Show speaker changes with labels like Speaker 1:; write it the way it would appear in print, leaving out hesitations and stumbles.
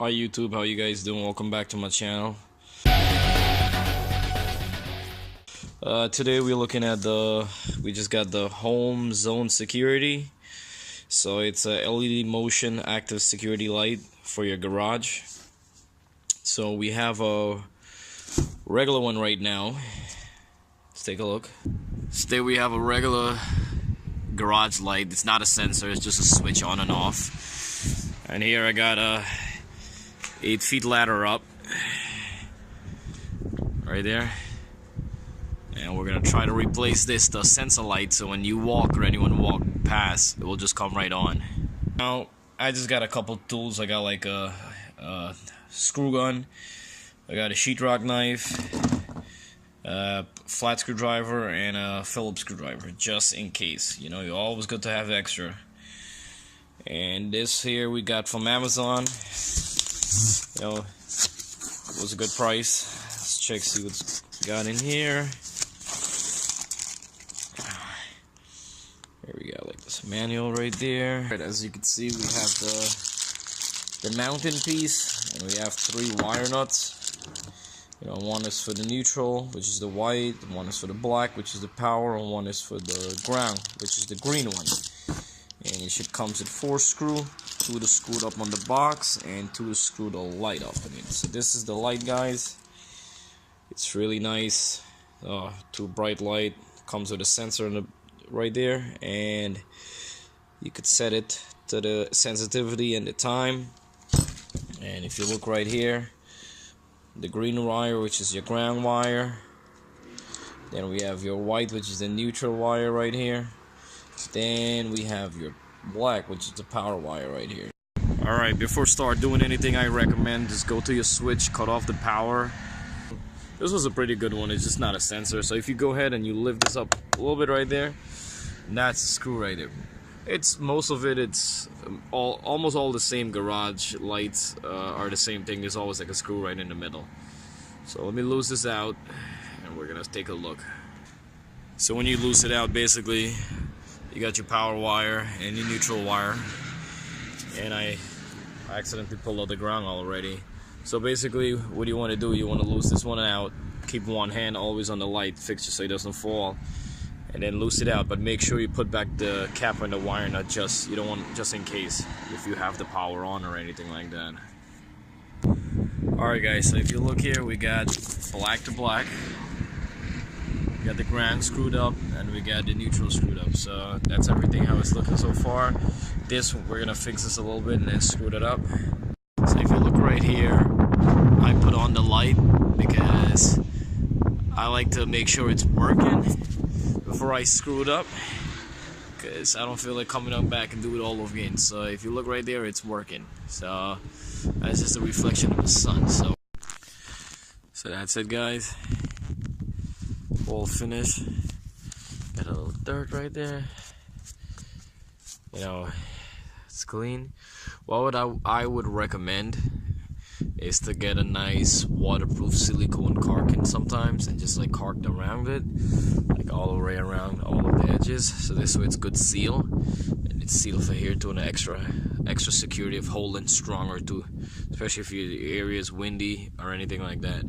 Speaker 1: Hi YouTube, how you guys doing? Welcome back to my channel. Today we're looking at we just got the home zone security. So it's a LED motion active security light for your garage. So we have a regular one right now. Let's take a look. Today we have a regular garage light. It's not a sensor, it's just a switch on and off. And here I got a 8 feet ladder up right there, and we're gonna try to replace the sensor light, so when you walk or anyone walk past, it will just come right on. Now I just got a couple tools. I got like a screw gun, I got a sheetrock knife, a flat screwdriver, and a Phillips screwdriver, just in case. You know, you're always good to have extra. And this here we got from Amazon. You know, it was a good price. Let's check, see what's got in here. Here we got like this manual right there. Right, as you can see, we have the mounting piece, and we have 3 wire nuts. You know, one is for the neutral, which is the white, one is for the black, which is the power, and one is for the ground, which is the green one. And it should comes with 4 screws. 2 to screwed up on the box, and 2 to screw the light up in it. So this is the light, guys. It's really nice. 2 bright light. Comes with a sensor in right there, and you could set it to the sensitivity and the time. And if you look right here, the green wire, which is your ground wire. Then we have your white, which is the neutral wire right here. Then we have your black, which is the power wire right here. Alright, before start doing anything, I recommend just go to your switch, cut off the power. This was a pretty good one. It's just not a sensor. So if you go ahead and you lift this up a little bit right there, and that's the screw right there. It's most of it, it's almost all the same. Garage lights are the same thing. There's always like a screw right in the middle. So let me loose this out, and we're gonna take a look. So when you loose it out, basically you got your power wire and your neutral wire, and I accidentally pulled out the ground already. So basically what you want to do, you want to loose this one out, keep one hand always on the light fixture so it doesn't fall, and then loose it out, but make sure you put back the cap on the wire nut, you don't want, just in case if you have the power on or anything like that. Alright guys, so if you look here, we got black to black. We got the ground screwed up, and we got the neutral screwed up. So that's everything how it's looking so far. This, we're gonna fix this a little bit and then screw it up. So if you look right here, I put on the light because I like to make sure it's working before I screw it up, because I don't feel like coming up back and do it all over again. So if you look right there, it's working. So that's just a reflection of the sun. So that's it, guys. All finished. Got a little dirt right there. You know, it's clean. What I would recommend is to get a nice waterproof silicone caulking sometimes, and just like caulk around it, like all the way around all of the edges. So this way it's good seal, and it's sealed for here to an extra security of holding stronger too, especially if your area is windy or anything like that.